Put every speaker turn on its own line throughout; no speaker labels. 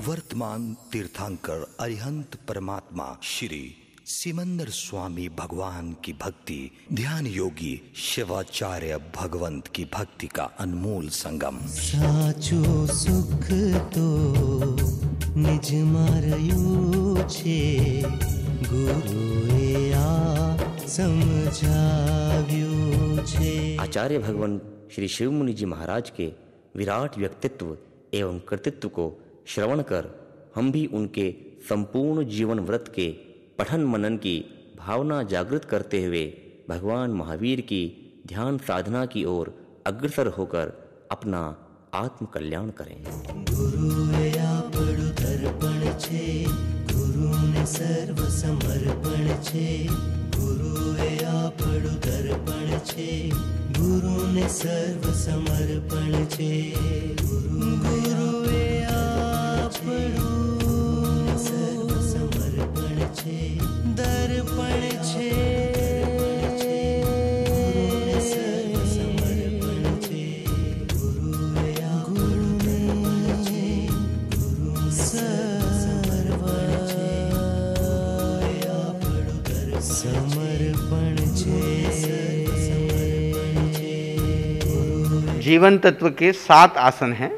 वर्तमान तीर्थंकर अरिहंत परमात्मा श्री सिमंदर स्वामी भगवान की भक्ति, ध्यान योगी शिवाचार्य भगवंत की भक्ति का अनमोल संगम।
साचो सुख तो निज मारयो छे, गुरुए आ समझाव्यो छे।
आचार्य भगवान श्री शिव मुनि जी महाराज के विराट व्यक्तित्व एवं कृतित्व को श्रवण कर हम भी उनके संपूर्ण जीवन व्रत के पठन मनन की भावना जागृत करते हुए भगवान महावीर की ध्यान साधना की ओर अग्रसर होकर अपना आत्म कल्याण करें।
गुरुए आपणु दर्पण छे, गुरु ने सर्व समर्पण छे। गुरुए आपणु दर्पण छे, गुरु ने सर्व समर्पण छे। गुरुए आपणु सर्व समर्पण छे, दर्पण छे।
जीवन तत्व के 7 आसन हैं।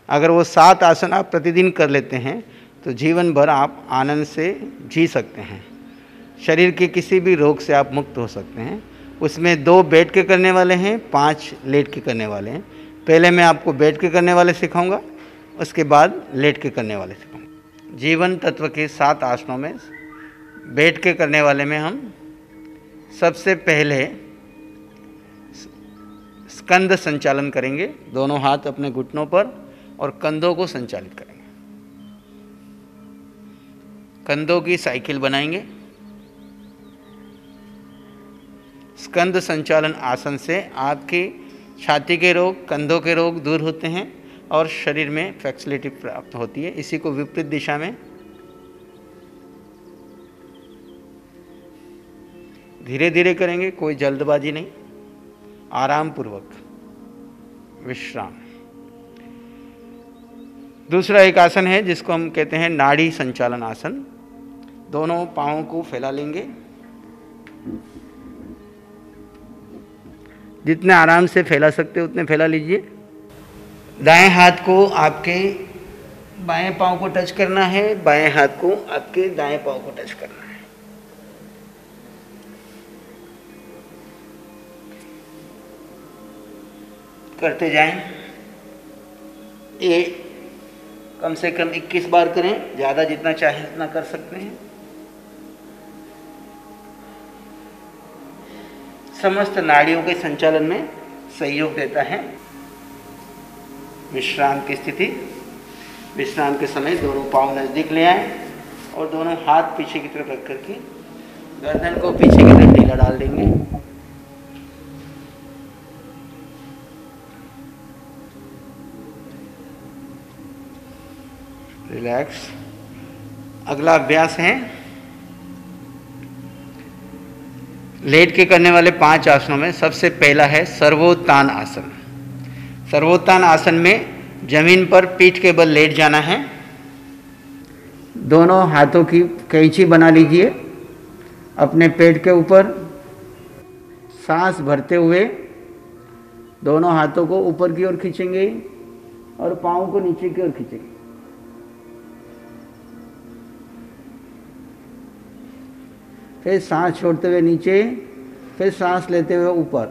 अगर वो 7 आसन आप प्रतिदिन कर लेते हैं तो जीवन भर आप आनंद से जी सकते हैं। शरीर के किसी भी रोग से आप मुक्त हो सकते हैं। उसमें 2 बैठ के करने वाले हैं, 5 लेट के करने वाले हैं। पहले मैं आपको बैठ के करने वाले सिखाऊंगा, उसके बाद लेट के करने वाले सिखाऊंगा। जीवन तत्व के 7 आसनों में बैठ के करने वाले में हम सबसे पहले स्कंद संचालन करेंगे। दोनों हाथ अपने घुटनों पर और कंधों को संचालित करेंगे। कंधों की साइकिल बनाएंगे। स्कंद संचालन आसन से आपकी छाती के रोग, कंधों के रोग दूर होते हैं और शरीर में फ्लेक्सिबिलिटी प्राप्त होती है। इसी को विपरीत दिशा में धीरे धीरे करेंगे, कोई जल्दबाजी नहीं, आराम पूर्वक विश्राम। दूसरा एक आसन है जिसको हम कहते हैं नाड़ी संचालन आसन। दोनों पांवों को फैला लेंगे, जितने आराम से फैला सकते उतने फैला लीजिए। दाएं हाथ को आपके बाएं पांव को टच करना है, बाएं हाथ को आपके दाएं पांव को टच करना है। करते जाएं। ये कम से कम 21 बार करें, ज़्यादा जितना चाहे उतना कर सकते हैं। समस्त नाड़ियों के संचालन में सहयोग देता है। विश्राम की स्थिति। विश्राम के समय दोनों पांव नज़दीक ले आए और दोनों हाथ पीछे की तरफ रख करके गर्दन को पीछे की तरफ ढीला डाल देंगे। रिलैक्स। अगला अभ्यास है लेट के करने वाले 5 आसनों में सबसे पहला है सर्वोत्थान आसन। सर्वोत्थान आसन में जमीन पर पीठ के बल लेट जाना है। दोनों हाथों की कैंची बना लीजिए अपने पेट के ऊपर। सांस भरते हुए दोनों हाथों को ऊपर की ओर खींचेंगे और पाँव को नीचे की ओर खींचेंगे। फिर सांस छोड़ते हुए नीचे, फिर सांस लेते हुए ऊपर।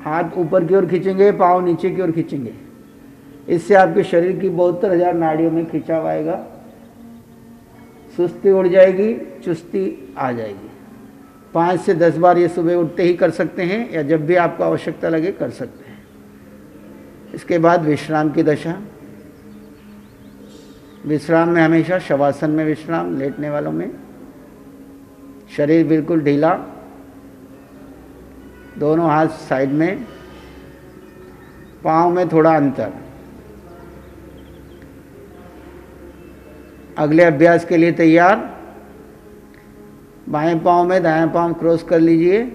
हाथ ऊपर की ओर खींचेंगे, पाँव नीचे की ओर खींचेंगे। इससे आपके शरीर की 72,000 नाड़ियों में खिंचाव आएगा। सुस्ती उड़ जाएगी, चुस्ती आ जाएगी। 5 से 10 बार ये सुबह उठते ही कर सकते हैं या जब भी आपको आवश्यकता लगे कर सकते हैं। इसके बाद विश्राम की दशा। विश्राम में हमेशा शवासन में विश्राम, लेटने वालों में शरीर बिल्कुल ढीला, दोनों हाथ साइड में, पाँव में थोड़ा अंतर। अगले अभ्यास के लिए तैयार। बाएं पाँव में दायां पाँव क्रॉस कर लीजिए।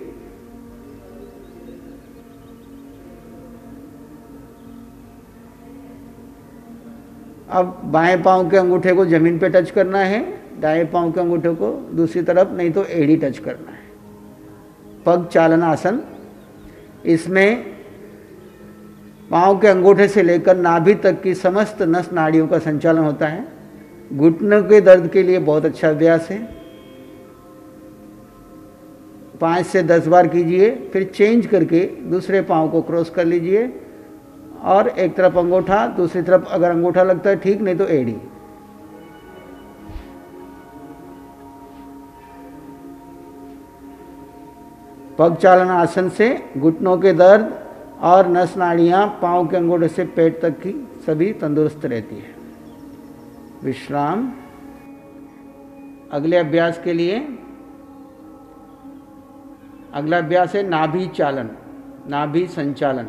अब बाएं पाँव के अंगूठे को जमीन पे टच करना है, दाएं पाँव के अंगूठे को दूसरी तरफ, नहीं तो एड़ी टच करना है। पग चालन आसन, इसमें पाँव के अंगूठे से लेकर नाभि तक की समस्त नस नाड़ियों का संचालन होता है। घुटनों के दर्द के लिए बहुत अच्छा अभ्यास है। 5 से 10 बार कीजिए, फिर चेंज करके दूसरे पाँव को क्रॉस कर लीजिए और एक तरफ अंगूठा, दूसरी तरफ अगर अंगूठा लगता है ठीक, नहीं तो एड़ी। पग चालन आसन से घुटनों के दर्द और नस नाड़ियाँ पाँव के अंगूठे से पेट तक की सभी तंदुरुस्त रहती है। विश्राम। अगले अभ्यास के लिए अगला अभ्यास है नाभि चालन, नाभि संचालन।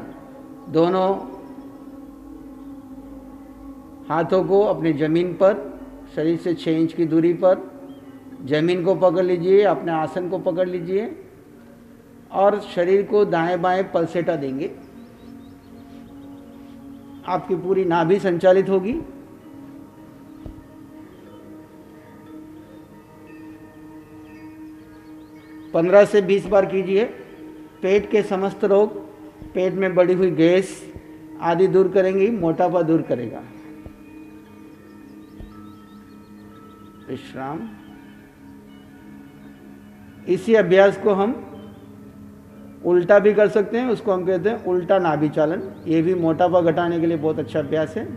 दोनों हाथों को अपने ज़मीन पर, शरीर से 6 इंच की दूरी पर ज़मीन को पकड़ लीजिए, अपने आसन को पकड़ लीजिए और शरीर को दाएं बाएं पलसेटा देंगे। आपकी पूरी नाभि संचालित होगी। पंद्रह से 20 बार कीजिए। पेट के समस्त रोग, पेट में बढ़ी हुई गैस आदि दूर करेंगी, मोटापा दूर करेगा। विश्राम। इसी अभ्यास को हम उल्टा भी कर सकते हैं, उसको हम कहते हैं उल्टा नाभि चालन। ये भी मोटापा घटाने के लिए बहुत अच्छा अभ्यास है।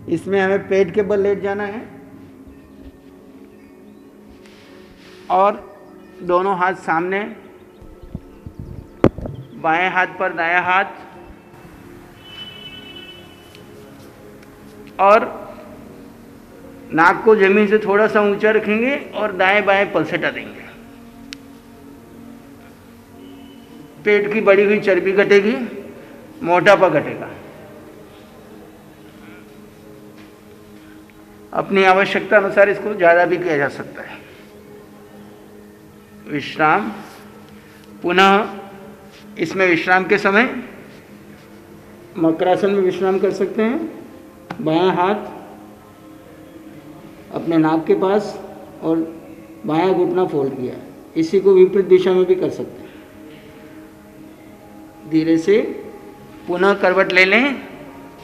इसमें हमें पेट के बल लेट जाना है और दोनों हाथ सामने, बाएं हाथ पर दायां हाथ, और नाक को जमीन से थोड़ा सा ऊंचा रखेंगे और दाएं बाएं पलसेटा देंगे। पेट की बढ़ी हुई चर्बी घटेगी, मोटापा घटेगा। अपनी आवश्यकता अनुसार इसको ज़्यादा भी किया जा सकता है। विश्राम। पुनः इसमें विश्राम के समय मकरासन में विश्राम कर सकते हैं। बायां हाथ अपने नाक के पास और बायां घुटना फोल्ड किया। इसी को विपरीत दिशा में भी कर सकते हैं। धीरे से पुनः करवट ले लें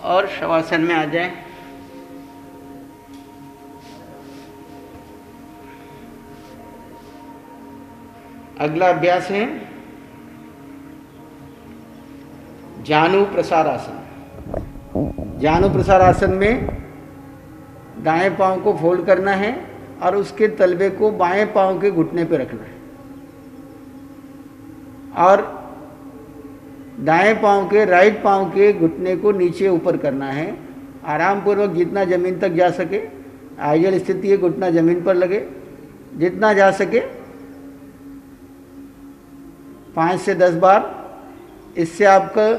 और शवासन में आ जाएं। अगला अभ्यास है जानु प्रसार आसन। जानु प्रसार आसन में दाएं पांव को फोल्ड करना है और उसके तलवे को बाएं पांव के घुटने पर रखना है और दाएं पांव के, राइट पांव के घुटने को नीचे ऊपर करना है। आराम पूर्वक जितना ज़मीन तक जा सके। आइडियल स्थिति है घुटना ज़मीन पर लगे, जितना जा सके 5 से 10 बार। इससे आपका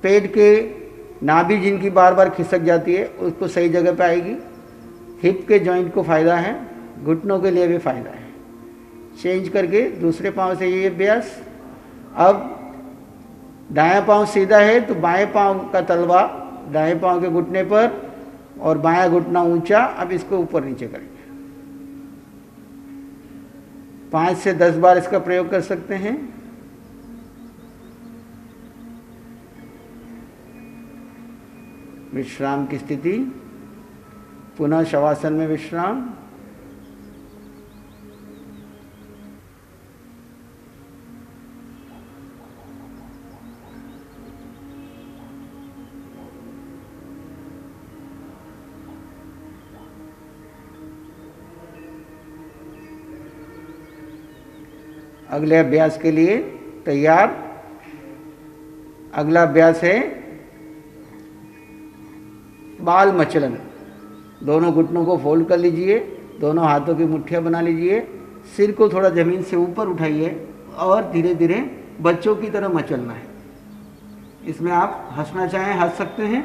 पेट के नाभि जिनकी बार बार खिसक जाती है उसको सही जगह पे आएगी। हिप के जॉइंट को फ़ायदा है, घुटनों के लिए भी फ़ायदा है। चेंज करके दूसरे पांव से ये अभ्यास। अब दायां पांव सीधा है तो बाएं पांव का तलवा दाएं पांव के घुटने पर और बायां घुटना ऊंचा। अब इसको ऊपर नीचे करेंगे। 5 से 10 बार इसका प्रयोग कर सकते हैं। विश्राम की स्थिति। पुनः शवासन में विश्राम। अगले अभ्यास के लिए तैयार। अगला अभ्यास है बाल मचलन। दोनों घुटनों को फोल्ड कर लीजिए, दोनों हाथों की मुट्ठियाँ बना लीजिए, सिर को थोड़ा ज़मीन से ऊपर उठाइए और धीरे धीरे बच्चों की तरह मचलना है। इसमें आप हंसना चाहें हंस सकते हैं।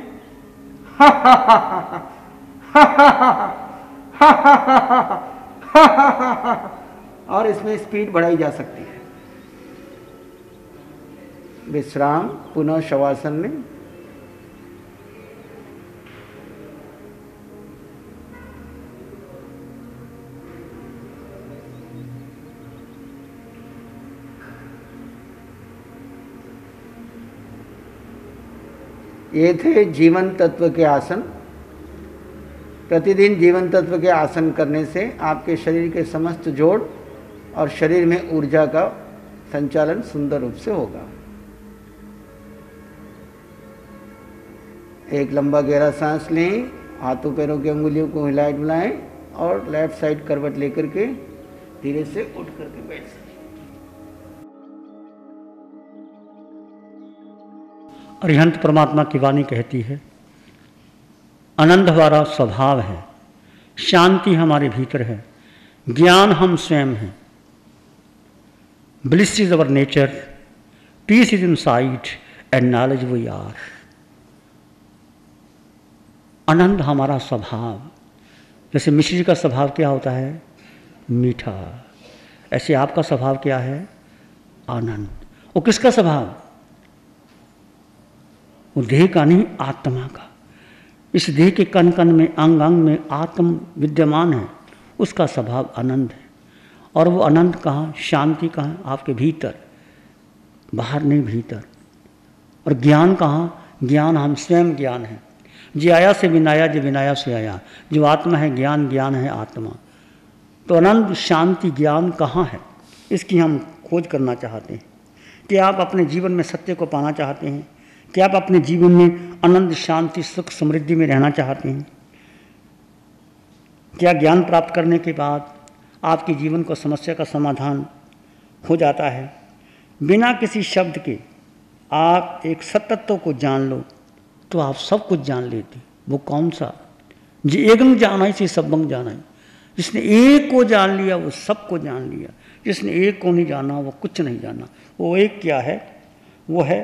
और इसमें स्पीड बढ़ाई जा सकती है। विश्राम। पुनः शवासन में। ये थे जीवन तत्व के आसन। प्रतिदिन जीवन तत्व के आसन करने से आपके शरीर के समस्त जोड़ और शरीर में ऊर्जा का संचालन सुंदर रूप से होगा। एक लंबा गहरा सांस लें, हाथों पैरों की अंगुलियों को हिलाए डुलाएं और लेफ्ट साइड करवट लेकर के धीरे से उठ करके बैठ सकते।
अरिहंत परमात्मा की वाणी कहती है, आनंद हमारा स्वभाव है, शांति हमारे भीतर है, ज्ञान हम स्वयं हैं। Bliss is our nature, peace is inside and knowledge we are. आनंद हमारा स्वभाव, जैसे मिश्र जी का स्वभाव क्या होता है? मीठा। ऐसे आपका स्वभाव क्या है? आनंद। वो किसका स्वभाव? वो देह का नहीं, आत्मा का। इस देह के कण कण में, अंग अंग में आत्म विद्यमान है, उसका स्वभाव आनंद है। और वो आनंद कहाँ? शांति कहाँ? आपके भीतर, बाहर नहीं, भीतर। और ज्ञान कहाँ? ज्ञान हम स्वयं ज्ञान है। जी आया से विनाया, जो विनाया से आया। जो आत्मा है ज्ञान, ज्ञान है आत्मा। तो आनंद, शांति, ज्ञान कहाँ है? इसकी हम खोज करना चाहते हैं। क्या आप अपने जीवन में सत्य को पाना चाहते हैं? क्या आप अपने जीवन में आनंद, शांति, सुख, समृद्धि में रहना चाहते हैं? क्या ज्ञान प्राप्त करने के बाद आपके जीवन को समस्या का समाधान हो जाता है? बिना किसी शब्द के आप एक सत्य को जान लो तो आप सब कुछ जान लेते। वो कौन सा? जी एकंग जाना ही से सबंग जाना है। जिसने एक को जान लिया वो सब को जान लिया। जिसने एक को नहीं जाना वो कुछ नहीं जाना। वो एक क्या है? वो है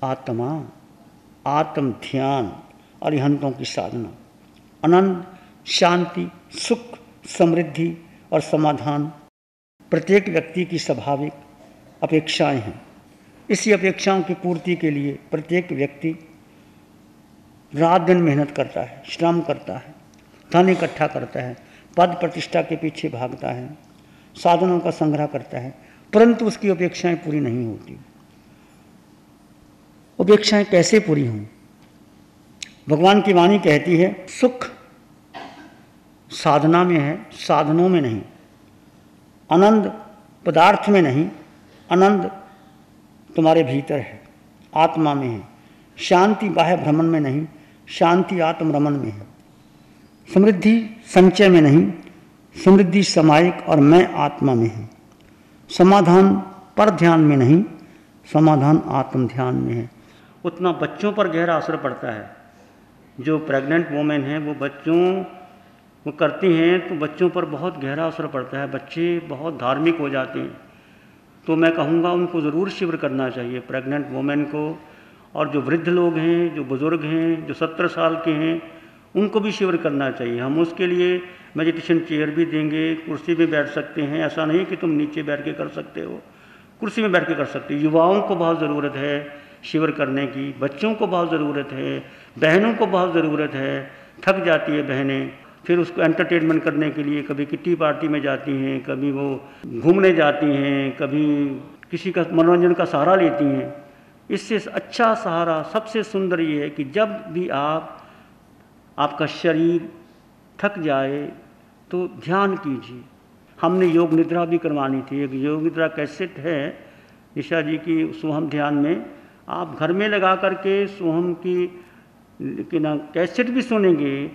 आत्मा, आत्म ध्यान, अरिहंतों की साधना। आनंद, शांति, सुख, समृद्धि और समाधान प्रत्येक व्यक्ति की स्वाभाविक अपेक्षाएं हैं। इसी अपेक्षाओं की पूर्ति के लिए प्रत्येक व्यक्ति रात दिन मेहनत करता है, श्रम करता है, धन इकट्ठा करता है, पद प्रतिष्ठा के पीछे भागता है, साधनों का संग्रह करता है, परंतु उसकी अपेक्षाएं पूरी नहीं होती। अपेक्षाएं कैसे पूरी हों? भगवान की वाणी कहती है, सुख साधना में है, साधनों में नहीं। आनंद पदार्थ में नहीं, आनंद तुम्हारे भीतर है, आत्मा में है। शांति बाह्य भ्रमण में नहीं, शांति आत्म रमण में है। समृद्धि संचय में नहीं, समृद्धि समायिक और मैं आत्मा में है। समाधान पर ध्यान में नहीं, समाधान आत्म ध्यान में है। उतना बच्चों पर गहरा असर पड़ता है। जो प्रेग्नेंट वोमेन हैं वो बच्चों वो करती हैं तो बच्चों पर बहुत गहरा असर पड़ता है। बच्चे बहुत धार्मिक हो जाते हैं। तो मैं कहूँगा उनको ज़रूर शिविर करना चाहिए, प्रेग्नेंट वोमेन को। और जो वृद्ध लोग हैं, जो बुज़ुर्ग हैं, जो 70 साल के हैं, उनको भी शिविर करना चाहिए। हम उसके लिए मेडिटेशन चेयर भी देंगे, कुर्सी में बैठ सकते हैं। ऐसा नहीं कि तुम नीचे बैठ के कर सकते हो, कुर्सी में बैठ के कर सकते हो। युवाओं को बहुत ज़रूरत है शिविर करने की, बच्चों को बहुत ज़रूरत है, बहनों को बहुत ज़रूरत है। थक जाती है बहनें, फिर उसको एंटरटेनमेंट करने के लिए कभी किट्टी पार्टी में जाती हैं, कभी वो घूमने जाती हैं, कभी किसी का मनोरंजन का सहारा लेती हैं। इससे अच्छा सहारा, सबसे सुंदर ये है कि जब भी आपका शरीर थक जाए तो ध्यान कीजिए। हमने योग निद्रा भी करवानी थी। एक योग निद्रा कैसेट है निशा जी की सोहम ध्यान में, आप घर में लगा करके सोहम की ना कैसेट भी सुनेंगे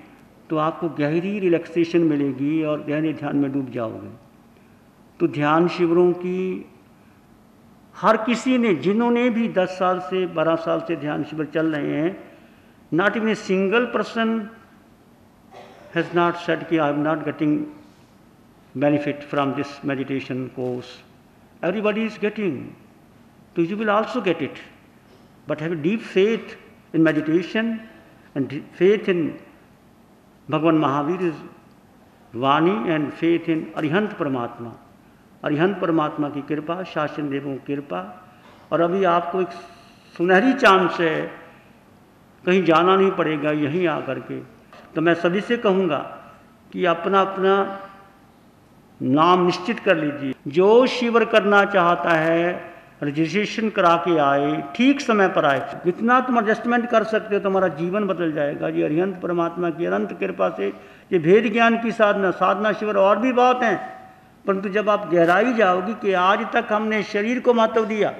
तो आपको गहरी रिलैक्सेशन मिलेगी और गहरे ध्यान में डूब जाओगे। तो ध्यान शिविरों की हर किसी ने, जिन्होंने भी 10 साल से 12 साल से ध्यान शिविर चल रहे हैं, not even a single person has not said कि I am not getting benefit from this meditation course. Everybody is getting, तो you will also get it, but have deep faith in meditation and faith in Bhagwan Mahavir vani and faith in Arihant Paramatma. Arihant परमात्मा की कृपा, शासन देवों की कृपा। और अभी आपको एक सुनहरी चांस है, कहीं जाना नहीं पड़ेगा, यहीं आकर के। तो मैं सभी से कहूँगा कि अपना अपना नाम निश्चित कर लीजिए। जो शिविर करना चाहता है रजिस्ट्रेशन करा के आए, ठीक समय पर आए। जितना तुम एडजस्टमेंट कर सकते हो तुम्हारा जीवन बदल जाएगा जी। अरिहंत परमात्मा की अनंत कृपा से ये भेद ज्ञान की साधना शिविर और भी बहुत हैं, परंतु जब आप गहराई जाओगी कि आज तक हमने शरीर को महत्व दिया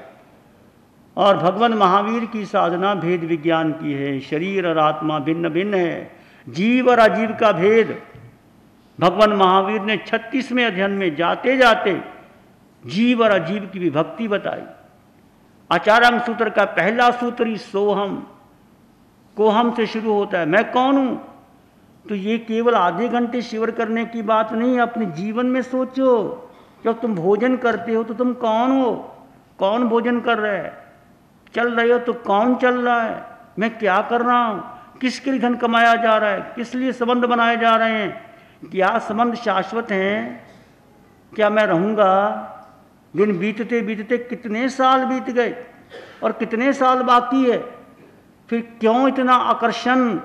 और भगवान महावीर की साधना भेद विज्ञान की है। शरीर और आत्मा भिन्न भिन्न है, जीव और अजीव का भेद भगवान महावीर ने 36वें अध्ययन में जाते जाते जीव और अजीव की विभक्ति बताई। आचार्यांग सूत्र का पहला सूत्र ही सोहम, कोहम से शुरू होता है, मैं कौन हूं। तो ये केवल आधे घंटे शिविर करने की बात नहीं, अपने जीवन में सोचो। जब तुम भोजन करते हो तो तुम कौन हो, कौन भोजन कर रहा है, चल रहे हो तो कौन चल रहा है, मैं क्या कर रहा हूं, किसके लिए धन कमाया जा रहा है, किस लिए संबंध बनाए जा रहे हैं, क्या संबंध शाश्वत हैं, क्या मैं रहूँगा। दिन बीतते बीतते कितने साल बीत गए और कितने साल बाकी है, फिर क्यों इतना आकर्षण।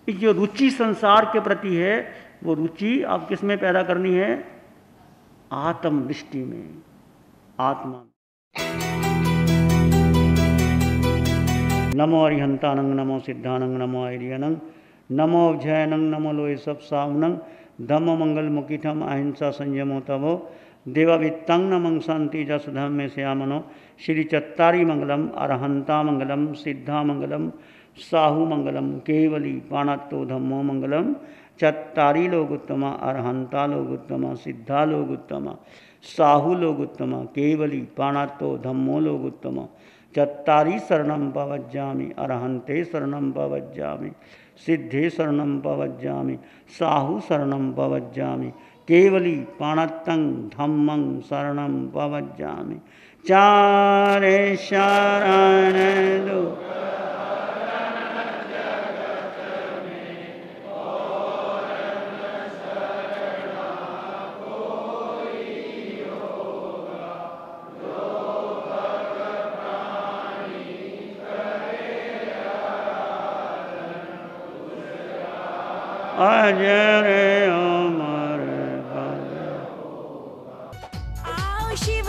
जो रुचि संसार के प्रति है वो रुचि आप किस में पैदा करनी है, आत्मदृष्टि में, आत्मा। नमो अरिहंतानंग, नमो सिद्धानंग, नमो आर्यनंग, नमो जयनंग, नमो लोय सब सावनंग, धम्म मंगल मुकिठम अहिंसा संयमो तवो देवावित्तंग नमं शांति जसधम में श्यामनो। श्री चत्तारी मंगलम, अरहंता मंगलम, सिद्धा मंगलम, साहू मंगलम, केवली पाणत्तो धम्मो मंगलम। चत्तारी लोग उत्तमा, अरहंता लोग उत्तमा, सिद्धा लोग उत्तमा, साहू लोग उत्तमा, केवली पाणत्तो धम्मो लोग उत्तमा। चत्तारी शरणं पवज्जामि, अरहंते शरणं पवज्जामि, सिद्धे शरणं पवज्जामि, साहू शरणं पवज्जामि, केवली पाणत्तं धम्मं शरणं पवज्जामि। चारे शरण दो अजर अमर।
आओ शिव